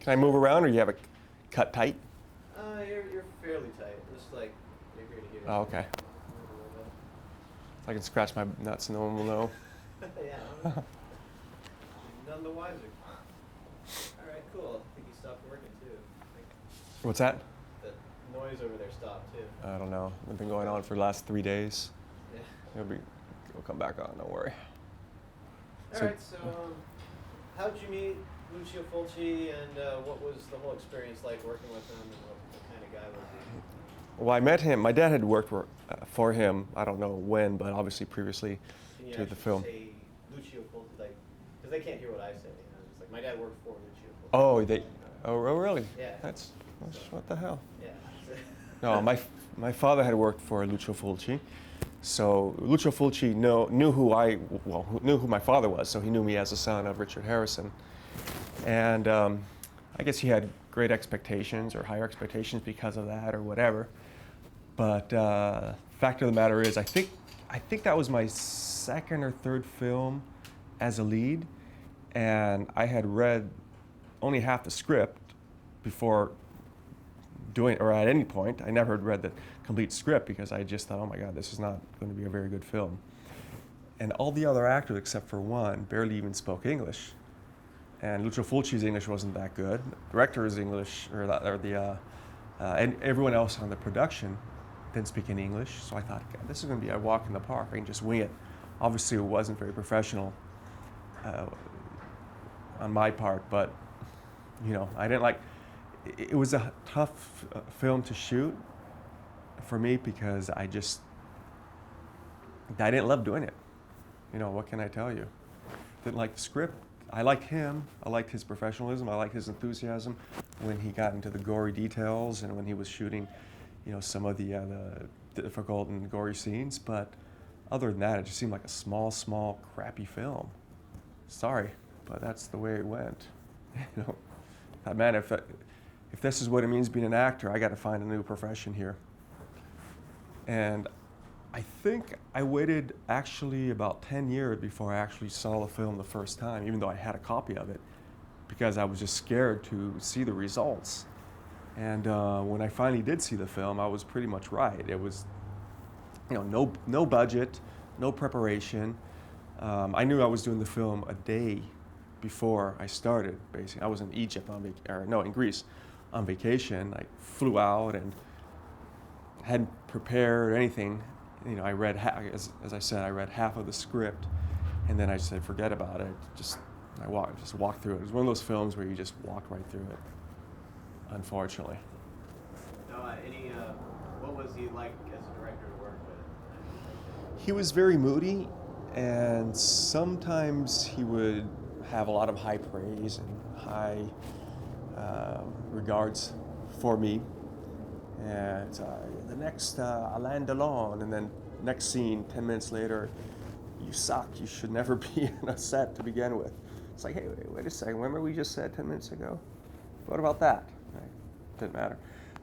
Can I move around, or you have it cut tight? You're fairly tight. Just like you're here to here. Oh, okay. I can scratch my nuts and no one will know. Yeah. None the wiser. All right, cool. I think he stopped working too. What's that? The noise over there stopped too. I don't know. It's been going on for the last 3 days. Yeah. It'll come back on. Don't worry. All right. So, how'd you meet Lucio Fulci, and what was the whole experience like working with him, and what kind of guy was he? Well, I met him. My dad had worked for him. I don't know when, but obviously previously to the film. Can you say Lucio Fulci, like, because they can't hear what I say. Just like my dad worked for Lucio Fulci. Oh, Oh, really? Yeah. That's what the hell. Yeah. No, my father had worked for Lucio Fulci, so Lucio Fulci knew who my father was. So he knew me as the son of Richard Harrison, and I guess he had great expectations or higher expectations because of that or whatever. But fact of the matter is, I think that was my second or third film as a lead, and I had read only half the script before doing it, or at any point. I never had read the complete script because I just thought, oh my God, this is not going to be a very good film. And all the other actors, except for one, barely even spoke English. And Lucio Fulci's English wasn't that good. The director's English, and everyone else on the production didn't speak any English. So I thought, God, this is going to be a walk in the park. I can just wing it. Obviously, it wasn't very professional on my part, but I didn't like. It was a tough film to shoot for me because I didn't love doing it. What can I tell you? Didn't like the script. I liked him. I liked his professionalism. I liked his enthusiasm when he got into the gory details and when he was shooting, some of the difficult and gory scenes. But other than that, it just seemed like a small, crappy film. Sorry, but that's the way it went. Man, if this is what it means being an actor, I got to find a new profession here. And I think I waited actually about 10 years before I actually saw the film the first time, even though I had a copy of it, because I was just scared to see the results. And when I finally did see the film, I was pretty much right. It was, no budget, no preparation. I knew I was doing the film a day before I started. Basically, I was in Egypt in Greece on vacation. I flew out and hadn't prepared anything. I read as I said, I read half of the script, and then I said, forget about it. I walked through it. It was one of those films where you just walk right through it. Unfortunately. What was he like as a director to work with? He was very moody, and sometimes he would have a lot of high praise and high regards for me. And the next Alain Delon, and then next scene, 10 minutes later, you suck. You should never be in a set to begin with. It's like, hey, wait a second. Remember we just said 10 minutes ago? What about that? Right. Didn't matter.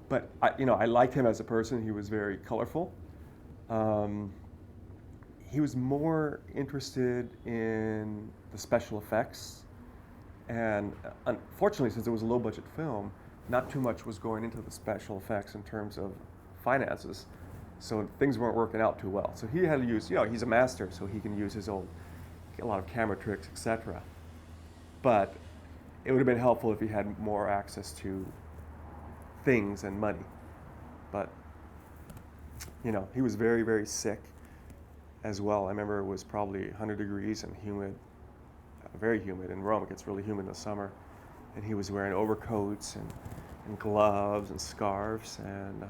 But I liked him as a person. He was very colorful. He was more interested in the special effects. And unfortunately, since it was a low-budget film, not too much was going into the special effects in terms of finances. So things weren't working out too well. So he had to use, he's a master, so he can use a lot of camera tricks, etc. But it would have been helpful if he had more access to things and money. But, he was very, very sick as well. I remember it was probably 100 degrees and humid, very humid in Rome. It gets really humid in the summer. And he was wearing overcoats and gloves and scarves, and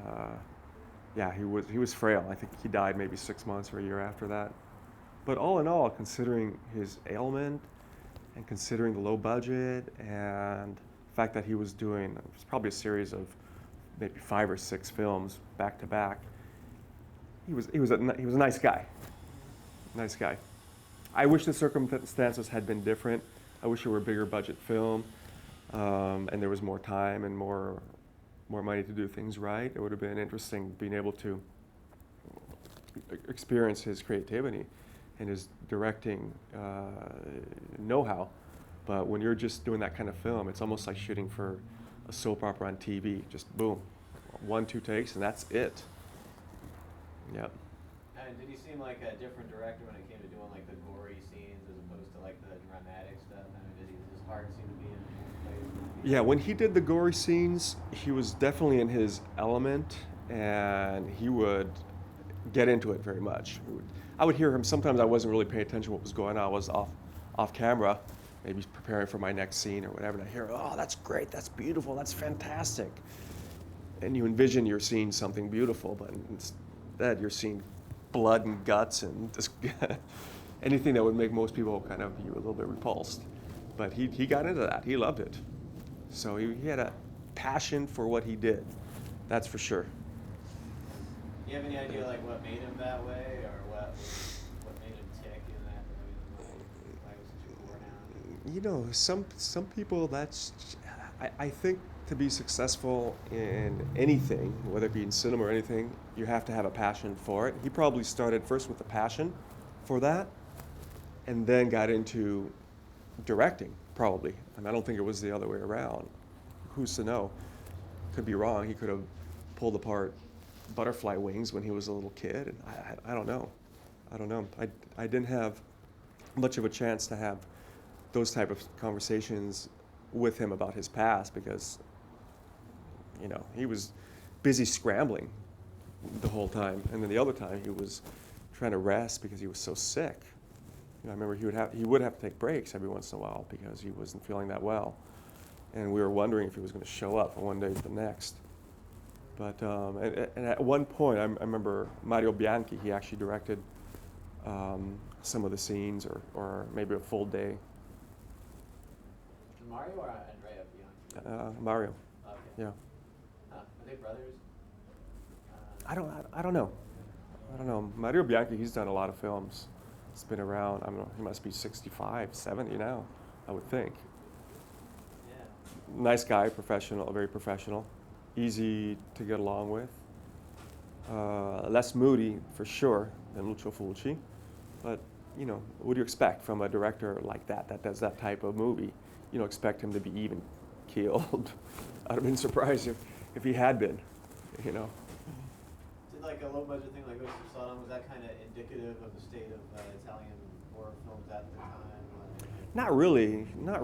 he was frail. I think he died maybe 6 months or a year after that. But all in all, considering his ailment and considering the low budget and the fact that he was doing, it was probably a series of maybe 5 or 6 films back to back, he was a nice guy. Nice guy. I wish the circumstances had been different. I wish it were a bigger budget film. And there was more time and more money to do things right. It would have been interesting being able to experience his creativity and his directing know-how. But when you're just doing that kind of film, it's almost like shooting for a soap opera on TV. Just boom, 1, 2 takes, and that's it. Yep. And did he seem like a different director when it came to doing like the gory scenes as opposed to like the dramatic stuff? I mean, did his heart seem to be in one place? Yeah, when he did the gory scenes, he was definitely in his element, and he would get into it very much. I would hear him. Sometimes I wasn't really paying attention to what was going on. I was off camera, maybe preparing for my next scene or whatever, and I hear, oh, that's great, that's beautiful, that's fantastic. And you envision you're seeing something beautiful, but instead you're seeing blood and guts and just anything that would make most people kind of be a little bit repulsed. But he got into that. He loved it. So he had a passion for what he did. That's for sure. Do you have any idea like what made him that way, or what made him tick in that movie? Why was such a gore hound? You know, some people, that's, I think to be successful in anything, whether it be in cinema or anything, you have to have a passion for it. He probably started first with a passion for that, and then got into directing, probably. And I don't think it was the other way around. Who's to know? Could be wrong. He could have pulled apart butterfly wings when he was a little kid, and I don't know. I don't know. I didn't have much of a chance to have those type of conversations with him about his past because, you know, he was busy scrambling the whole time, and then the other time he was trying to rest because he was so sick. You know, I remember he would have to take breaks every once in a while because he wasn't feeling that well, and we were wondering if he was going to show up from one day to the next. But and at one point, I remember Mario Bianchi. He actually directed some of the scenes, or maybe a full day. Mario or Andrea Bianchi? Mario. Okay. Yeah. Are they brothers? I don't know. I don't know. Mario Bianchi, he's done a lot of films. He's been around. I don't know. He must be 65, 70 now, I would think. Yeah. Nice guy, professional, very professional. Easy to get along with. Less moody, for sure, than Lucio Fulci. But, you know, what do you expect from a director like that does that type of movie? You don't expect him to be even keeled. I'd have been surprised if he had been, you know. Did like a low budget thing like Ghost of Sodom, was that kind of indicative of the state of Italian horror films at the time? Not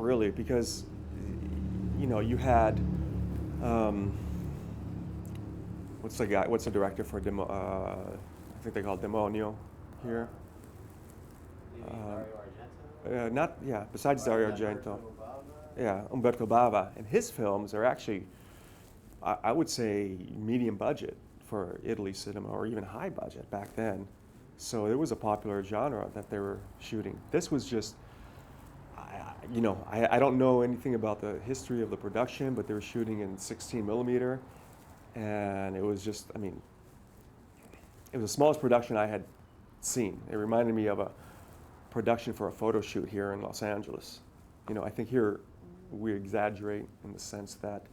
really, because, you know, you had, what's the director for I think they call it Demonio here. Besides Dario Argento. Yeah, Umberto Bava. And his films are actually, I would say, medium budget for Italy cinema, or even high budget back then. So it was a popular genre that they were shooting. This was just, I don't know anything about the history of the production, but they were shooting in 16 millimeter. And it was just, I mean, it was the smallest production I had seen. It reminded me of a production for a photo shoot here in Los Angeles. You know, I think here we exaggerate in the sense that,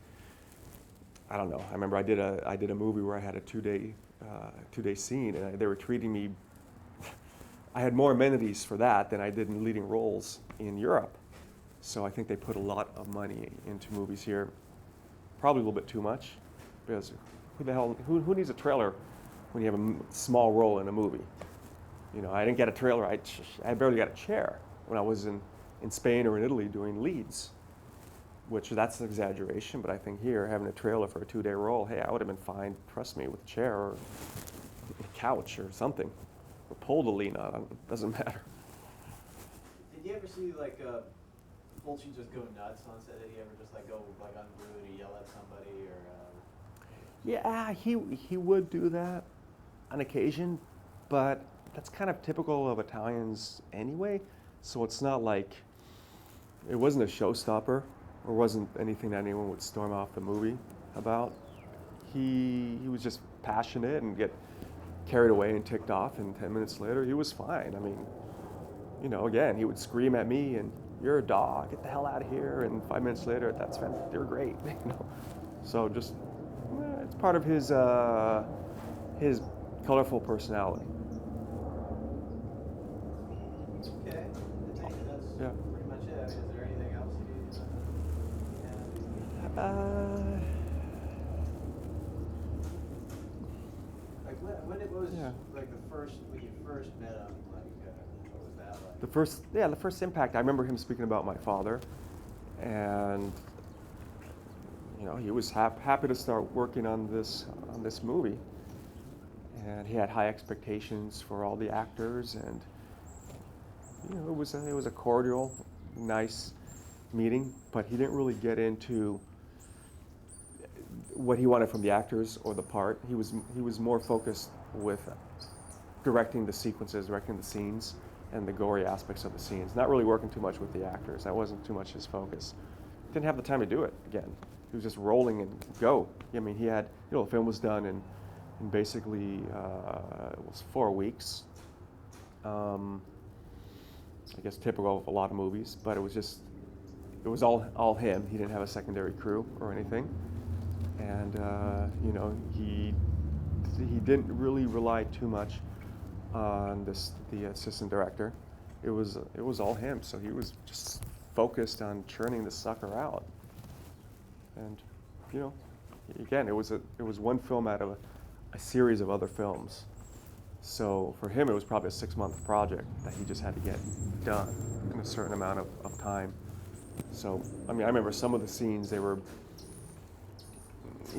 I don't know. I remember I did a movie where I had a two-day scene, and they were treating me. I had more amenities for that than I did in leading roles in Europe. So I think they put a lot of money into movies here, probably a little bit too much, because who needs a trailer when you have a small role in a movie? You know, I didn't get a trailer. I barely got a chair when I was in Spain or in Italy doing leads, which that's an exaggeration, but I think here, having a trailer for a 2-day role, hey, I would have been fine, trust me, with a chair or a couch or something, or pole to lean on, it doesn't matter. Did you ever see like Fulci just go nuts on set? Did he ever just like go like unglued and yell at somebody, or? Yeah, he would do that on occasion, but that's kind of typical of Italians anyway. So it's not like, it wasn't a showstopper, or wasn't anything that anyone would storm off the movie about. He was just passionate and get carried away and ticked off, and 10 minutes later he was fine. I mean, you know, again, he would scream at me and, "You're a dog, get the hell out of here," and 5 minutes later, "That's fantastic, they're great." You know? So just, it's part of his colorful personality. Okay, I think that's Yeah. pretty much it. I mean, is there anything else Like when it was Yeah. like when you first met him, like what was that like? The first impact. I remember him speaking about my father, and he was happy to start working on this movie, and he had high expectations for all the actors, and it was a cordial, nice meeting, but he didn't really get into what he wanted from the actors or the part. He was more focused with directing the sequences, directing the scenes, and the gory aspects of the scenes. Not really working too much with the actors. That wasn't too much his focus. Didn't have the time to do it again. He was just rolling and go. I mean, he had, the film was done in basically, it was 4 weeks. I guess typical of a lot of movies, but it was all him. He didn't have a secondary crew or anything. And, he didn't really rely too much on the assistant director. It was all him. So he was just focused on churning the sucker out. And, again, it was one film out of a series of other films. So for him, it was probably a 6-month project that he just had to get done in a certain amount of time. So, I mean, I remember some of the scenes,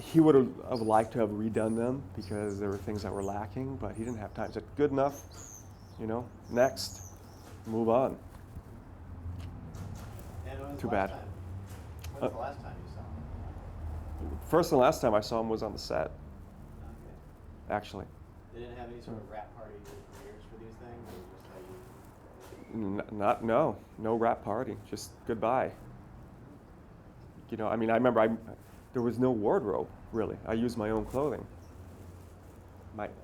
he would have liked to have redone them because there were things that were lacking, but he didn't have time. He said, good enough, next, move on. And when was Too the last bad. time? When was the last time you saw him? First and last time I saw him was on the set, Okay. actually. They didn't have any sort of rap parties or premieres for these things, or just how you? No rap party, just goodbye. I mean, I remember there was no wardrobe, really. I used my own clothing.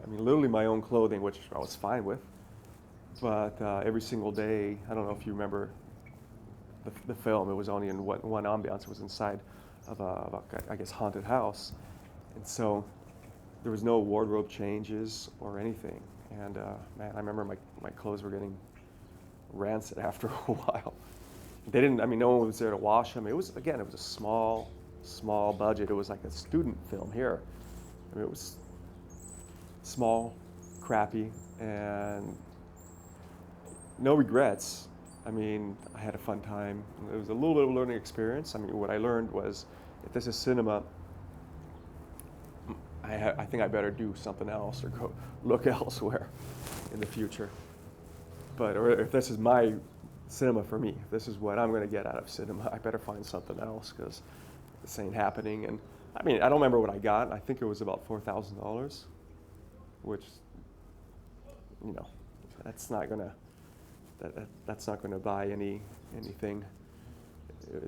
Literally my own clothing, which I was fine with. But every single day, I don't know if you remember the film, it was only in one ambiance. It was inside of a, I guess, haunted house. And so there was no wardrobe changes or anything. And man, I remember my clothes were getting rancid after a while. No one was there to wash them. It was a small budget. It was like a student film here. It was small, crappy, and no regrets. I had a fun time. It was a little bit of a learning experience. What I learned was, if this is cinema, I think I better do something else or go look elsewhere in the future. Or if this is my cinema for me, if this is what I'm going to get out of cinema, I better find something else, because this ain't happening. And I don't remember what I got. I think it was about $4,000, which, that's not gonna buy anything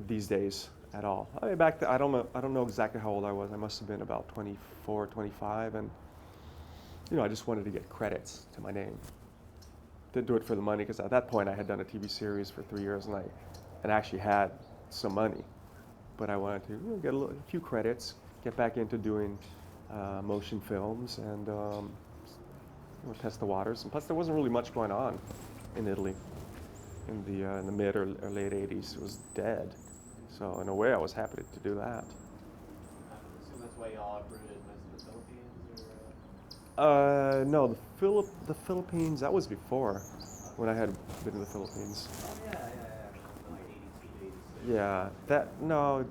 these days at all. Back then, I don't know exactly how old I was. I must have been about 24, 25, and I just wanted to get credits to my name. Didn't do it for the money, because at that point I had done a TV series for 3 years, and I actually had some money, but I wanted to get a few credits, get back into doing motion films, and test the waters. And plus, there wasn't really much going on in Italy in the mid or late '80s. It was dead. So in a way, I was happy to do that. I assume that's why you all uprooted most of the Philippines, or? No, the Philippines, that was before, when I had been in the Philippines. Oh yeah. Like 82, 86. Yeah,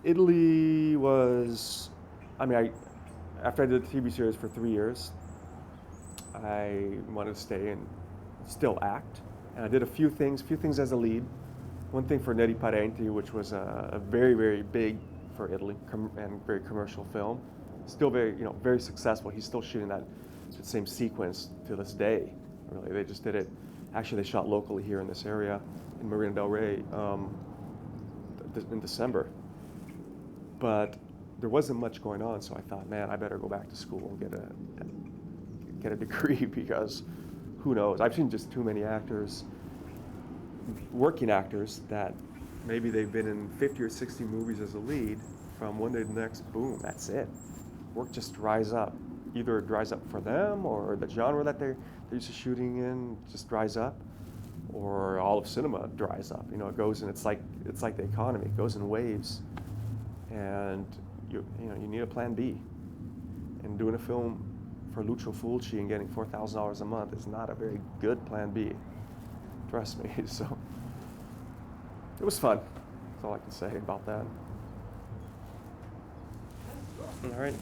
Italy was, after I did the TV series for 3 years, I wanted to stay and still act. And I did a few things as a lead. One thing for Neri Parenti, which was a very, very big for Italy and very commercial film. Still very successful. He's still shooting that same sequence to this day. Really, they just did it. Actually, they shot locally here in this area in Marina del Rey in December. But there wasn't much going on, so I thought, man, I better go back to school and get a degree, because who knows? I've seen just too many working actors, that maybe they've been in 50 or 60 movies as a lead. From one day to the next, boom, that's it. Work just dries up. Either it dries up for them, or the genre that they're used to shooting in just dries up, or all of cinema dries up. You know, it goes in. It's like the economy. It goes in waves, and you need a plan B. And doing a film for Lucio Fulci and getting $4,000 a month is not a very good plan B. Trust me. So it was fun. That's all I can say about that. All right.